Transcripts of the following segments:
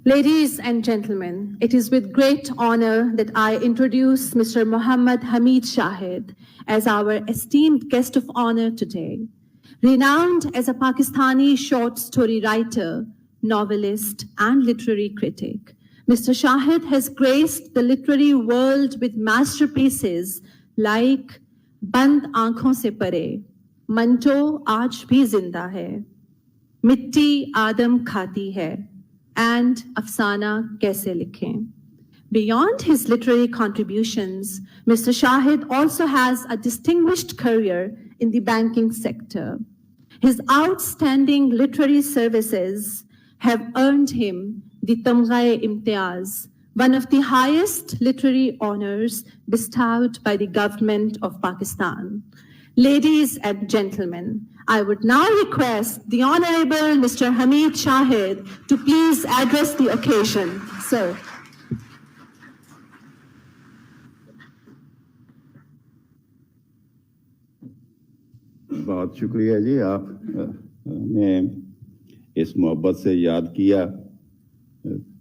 Ladies and gentlemen, it is with great honor that I introduce Mr. Mohammad Hamid Shahid as our esteemed guest of honor today. Renowned as a Pakistani short story writer, novelist, and literary critic, Mr. Shahid has graced the literary world with masterpieces like Band Aankhon Se Pare, Manto Aaj Bhi Zinda Hai, Mitti Adam Khati Hai, and Afsana Kaise Likhe. Beyond his literary contributions, Mr. Shahid also has a distinguished career in the banking sector. His outstanding literary services have earned him the Tamgha-e-Imtiaz, one of the highest literary honors bestowed by the government of Pakistan. Ladies and gentlemen, I would now request the Honorable Mr. Hamid Shahid to please address the occasion. Sir. बहुत शुक्रिया जी, आपने इस मोहब्बत से याद किया।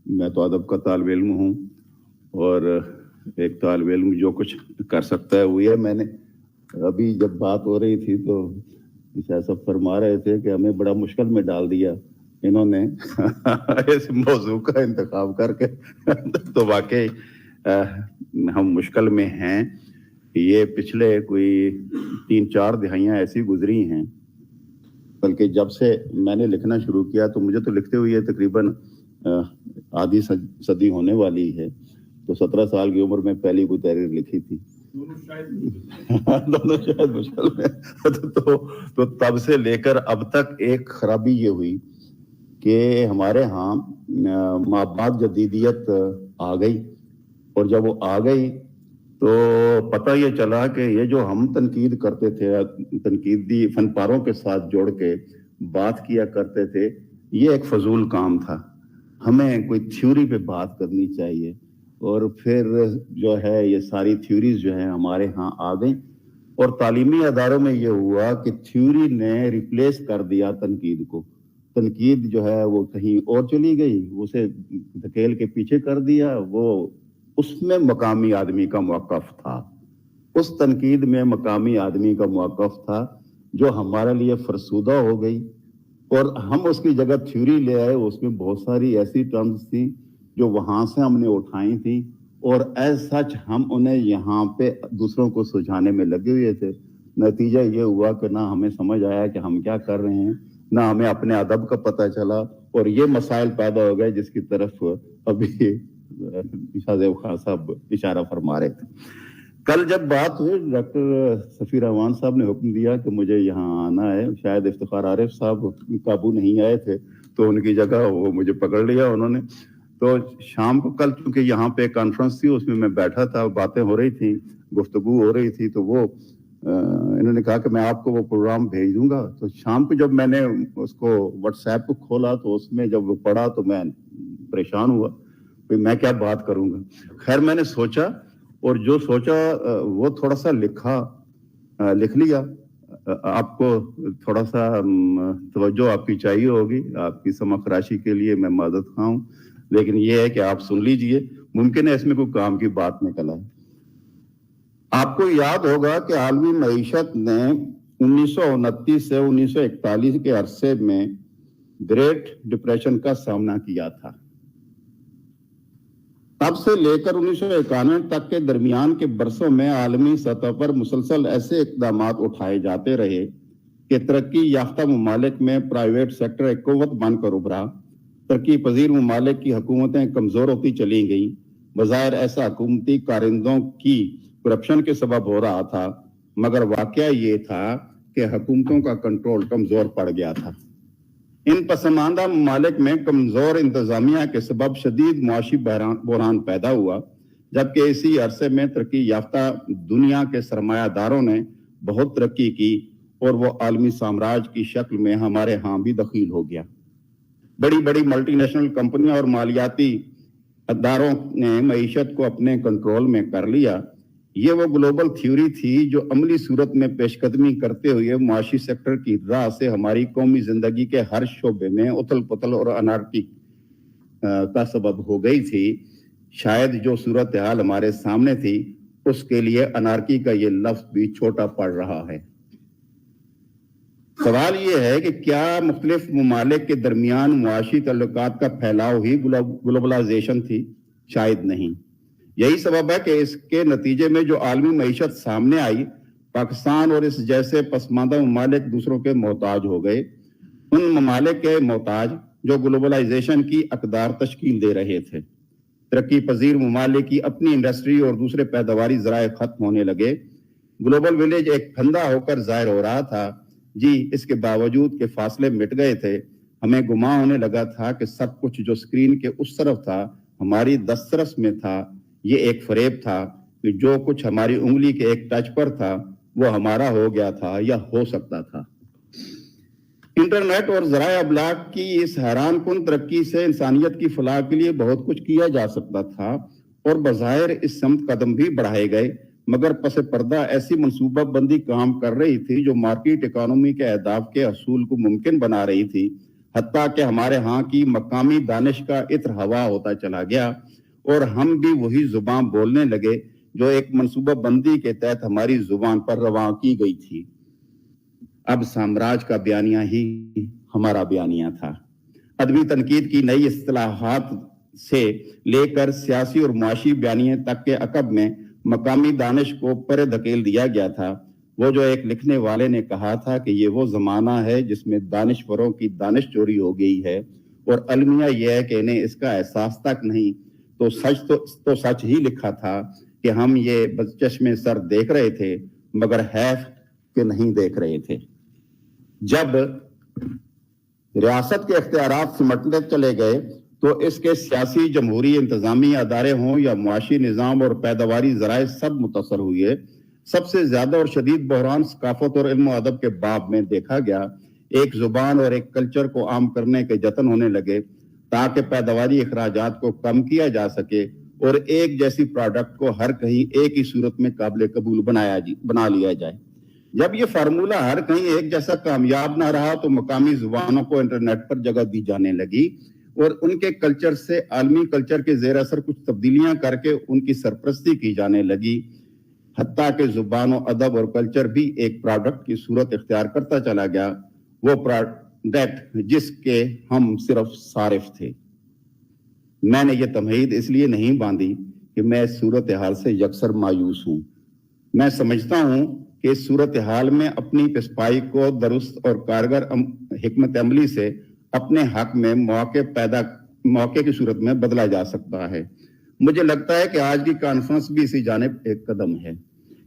मैं तो अदब का तालिब इल्म हूँ और एक तालिब इल्म जो कुछ कर सकता है वो ये। मैंने अभी जब बात हो रही थी तो ऐसा फरमा रहे थे कि हमें बड़ा मुश्किल में डाल दिया इन्होंने इस मौजू का इंतखाब करके तो वाकई हम मुश्किल में हैं। ये पिछले कोई 3-4 दिहाइयाँ ऐसी गुजरी हैं, बल्कि जब से मैंने लिखना शुरू किया तो मुझे तो लिखते हुए तकरीबन आधी सदी होने वाली है। तो 17 साल की उम्र में पहली कोई तहरीर लिखी थी। दोनों शायद मुश्किल में तो तब से लेकर अब तक एक खराबी ये हुई कि हमारे यहाँ माबाद जदीदियत आ गई, और जब वो आ गई तो पता ये चला कि ये जो हम तनकीद करते थे, तनकीदी फनपारों के साथ जोड़ के बात किया करते थे, ये एक फजूल काम था। हमें कोई थ्योरी पे बात करनी चाहिए। और फिर जो है ये सारी थ्योरीज जो है हमारे यहाँ आ गई, और तालीमी अदारों में ये हुआ कि थ्योरी ने रिप्लेस कर दिया तनकीद को। तनकीद जो है वो कहीं और चली गई, उसे धकेल के पीछे कर दिया। वो उसमें मकामी आदमी का मौक़िफ़ था, उस तनकीद में मकामी आदमी का मौक़िफ़ था जो हमारे लिए फरसूदा हो गई, और हम उसकी जगह थ्योरी ले आए। उसमें बहुत सारी ऐसी टर्म्स थी जो वहाँ से हमने उठाई थी, और एज सच हम उन्हें यहाँ पे दूसरों को सुझाने में लगे हुए थे। नतीजा ये हुआ कि ना हमें समझ आया कि हम क्या कर रहे हैं, ना हमें अपने अदब का पता चला, और ये मसाइल पैदा हो गए जिसकी तरफ अभी शाहजेब खान साहब इशारा फरमा रहे थे। कल जब बात हुई, डॉक्टर सफीर रहमान साहब ने हुक्म दिया कि मुझे यहाँ आना है। शायद इफ्तिखार आरिफ साहब काबू नहीं आए थे तो उनकी जगह वो मुझे पकड़ लिया उन्होंने। तो शाम को कल चूंकि यहाँ पे कॉन्फ्रेंस थी, उसमें मैं बैठा था, बातें हो रही थी, गुफ्तगू हो रही थी, तो वो इन्होंने कहा कि मैं आपको वो प्रोग्राम भेज दूंगा। तो शाम को जब मैंने उसको व्हाट्सएप को खोला तो उसमें जब वो पढ़ा तो मैं परेशान हुआ कि मैं क्या बात करूंगा। खैर मैंने सोचा, और जो सोचा वो थोड़ा सा लिख लिया। आपको थोड़ा सा तवज्जो आपकी चाहिए होगी, आपकी समखराशी के लिए मैं मदद खाऊं, लेकिन ये है कि आप सुन लीजिए, मुमकिन है इसमें कोई काम की बात निकल आए। आपको याद होगा कि आलमी मईशत ने 1929 से 1941 के अरसे में ग्रेट डिप्रेशन का सामना किया था। तब से लेकर 1991 तक के दरमियान के बरसों में आलमी सतह पर मुसलसल ऐसे इक़दामात उठाए जाते रहे कि तरक्की याफ्ता ममालिक में प्राइवेट सेक्टर एक क़ुव्वत बनकर उभरा। तरक्की पजीर ममालिक की हुकूमतें कमज़ोर होती चली गईं। बज़ाहिर ऐसा हुकूमती कारिंदों की करप्शन के सबब हो रहा था, मगर वाक़या ये था कि हुकूमतों का कंट्रोल कमज़ोर पड़ गया था। इन पसमानदा ममालिक में कमज़ोर इंतज़ामिया के सबब शदीद मुआशी बहरान पैदा हुआ, जबकि इसी अरसे में तरक्की याफ्ता दुनिया के सरमायादारों ने बहुत तरक्की की और वो आलमी साम्राज्य की शक्ल में हमारे यहाँ भी दखील हो गया। बड़ी बड़ी मल्टीनेशनल कंपनियां और मालियाती अदारों ने मईशत को अपने कंट्रोल में कर लिया। ये वो ग्लोबल थ्योरी थी जो अमली सूरत में पेशकदमी करते हुए मुआशी सेक्टर की राह से हमारी कौमी जिंदगी के हर शोबे में उथल पुथल और अनारकी का सबब हो गई थी। शायद जो सूरत हाल हमारे सामने थी उसके लिए अनार्की का ये लफ्ज भी छोटा पड़ रहा है। सवाल ये है कि क्या मुख्तलिफ ममालिक के दरमियान मुआशी तल्लुकात का फैलाव ही ग्लोबलाइजेशन थी? शायद नहीं। यही सबब है कि इसके नतीजे में जो आलमी मईशत सामने आई, पाकिस्तान और इस जैसे पसमानदा ममालिक दूसरों के मोहताज हो गए। उन ममालिक के मोहताज जो ग्लोबलाइजेशन की अकदार तश्कील दे रहे थे। तरक्की पजीर ममालिक की अपनी इंडस्ट्री और दूसरे पैदावारी ज़राए खत्म होने लगे। ग्लोबल विलेज एक फंदा होकर जाहिर हो रहा था। जी, इसके बावजूद के फासले मिट गए थे। हमें गुमान होने लगा था कि सब कुछ जो स्क्रीन के उस तरफ था हमारी दस्तरस में था। ये एक फरेब था कि जो कुछ हमारी उंगली के एक टच पर था वो हमारा हो गया था या हो सकता था। इंटरनेट और ज़राए अबलाग की इस हैरान कुन तरक्की से इंसानियत की फलाह के लिए बहुत कुछ किया जा सकता था और बज़ाहिर इस समत कदम भी बढ़ाए गए, मगर पस पर्दा ऐसी मनसूबा बंदी काम कर रही थी जो मार्केट इकोनॉमी के अहदाफ के हसूल को मुमकिन बना रही थी। हत्ता कि हमारे यहाँ की मकामी दानिश का इत्र हवा होता चला गया और हम भी वही जुबान बोलने लगे जो एक मनसूबा बंदी के तहत हमारी जुबान पर रवा की गई थी। अब साम्राज्य का बयानिया ही हमारा बयानिया था। अदबी तनकीद की नई इस्तिलाहात से लेकर सियासी और मुआशी बयानिए तक के अकब में मकामी दानिश को परे धकेल दिया गया था। वो जो एक लिखने वाले ने कहा था कि ये वो जमाना है जिसमें दानिशवरों की दानिश चोरी हो गई है और अलमिया यह है कि इन्हें इसका एहसास तक नहीं। तो सच ही लिखा था कि हम ये बचश्मे सर देख रहे थे मगर हैफ के नहीं देख रहे थे। जब रियासत के इख्तियारात सिमटते चले गए तो इसके सियासी जमहूरी इंतजामी अदारे हों या मुआशी निज़ाम और पैदावारी ज़राए सब मुतासर हुए। सबसे ज्यादा और शदीद बहरान सकाफत और इल्म अदब के बाब में देखा गया। एक जुबान और एक कल्चर को आम करने के जतन होने लगे ताकि पैदावारी अखराजात को कम किया जा सके और एक जैसी प्रोडक्ट को हर कहीं एक ही सूरत में काबिल कबूल बना लिया जाए। जब ये फार्मूला हर कहीं एक जैसा कामयाब ना रहा तो मकामी जुबानों को इंटरनेट पर जगह दी जाने लगी और उनके कल्चर से आलमी कल्चर के जेर असर कुछ तब्दीलियां करके उनकी सरपरस्ती की जाने लगी। हत्ता के जुबान और अदब और कल्चर भी एक प्रोडक्ट की सूरत इख्तियार करता चला गया, वो प्रोडक्ट जिसके हम सिर्फ सारिफ थे। मैंने ये तमहीद इसलिए नहीं बांधी कि मैं इस सूरत हाल से यकसर मायूस हूं। मैं समझता हूं कि इस सूरत हाल में अपनी पिसपाई को दुरुस्त और कारगर हिकमत अमली से अपने हक में मौके की सूरत में बदला जा सकता है। मुझे लगता है कि आज की कॉन्फ्रेंस भी इसी जानिब एक कदम है।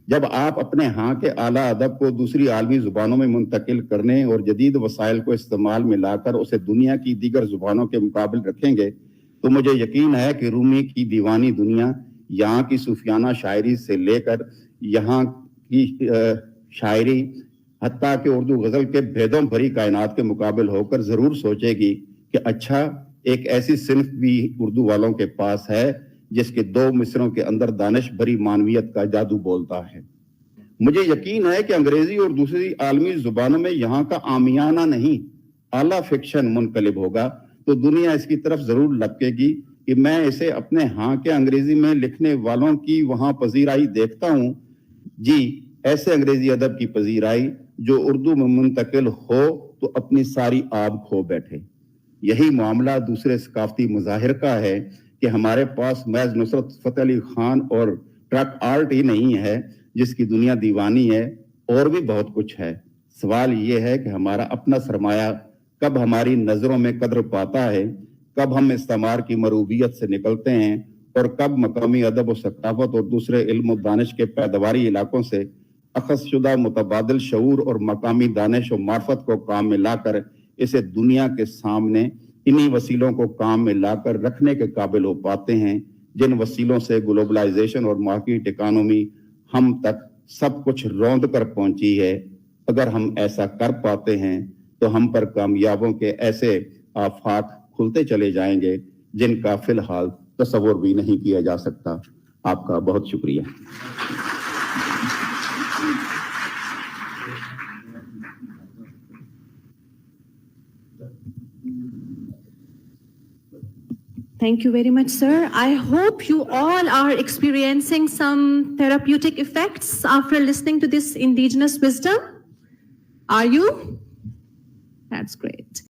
जब आप अपने यहाँ के आला अदब को दूसरी आलमी जुबानों में मुंतकिल करने और जदीद वसाइल को इस्तेमाल में लाकर उसे दुनिया की दीगर जुबानों के मुकाबले रखेंगे तो मुझे यकीन है कि रूमी की दीवानी दुनिया, यहाँ की सूफियाना शायरी से लेकर यहाँ की शायरी हत्ता के उर्दू गजल के भेदों भरी कायनात के मुकाबले होकर जरूर सोचेगी कि अच्छा, एक ऐसी सिन्फ भी उर्दू वालों के पास है जिसके दो मिसरों के अंदर दानिश भरी मानवियत का जादू बोलता है। मुझे यकीन है कि अंग्रेजी और दूसरी आलमी जुबानों में यहाँ का आमियाना नहीं आला फिक्शन मुनकलिब होगा तो दुनिया इसकी तरफ जरूर लपकेगी कि मैं इसे अपने यहाँ के अंग्रेजी में लिखने वालों की वहां पजीराई देखता हूँ। जी, ऐसे अंग्रेजी अदब की पजीराई जो उर्दू में मुंतकिल हो तो अपनी सारी आब खो बैठे। यही मामला दूसरे सकाफती मुजाहिर का है कि हमारे पास महज नुसरत फतेह अली खान और ट्रक आर्ट ही नहीं है जिसकी दुनिया दीवानी है, और भी बहुत कुछ है। सवाल ये है कि हमारा अपना सरमाया कब हमारी नजरों में कदर पाता है, कब हम इस्तेमार की मरूबियत से निकलते हैं और कब मकामी अदब और सकाफत और दूसरे इल्म और दानिश के पैदावारी इलाकों से अखज़शुदा मुतबादिल शऊर और मकामी दानिश और मार्फत को काम में लाकर इसे दुनिया के सामने इन्हीं वसीलों को काम में लाकर रखने के काबिल हो पाते हैं जिन वसीलों से ग्लोबलाइजेशन और मार्केट इकोनॉमी हम तक सब कुछ रौंद कर पहुंची है। अगर हम ऐसा कर पाते हैं तो हम पर कामयाबों के ऐसे आफाक खुलते चले जाएंगे जिनका फिलहाल तसव्वुर भी नहीं किया जा सकता। आपका बहुत शुक्रिया। Thank you very much, sir. I hope you all are experiencing some therapeutic effects after listening to this indigenous wisdom. Are you? That's great.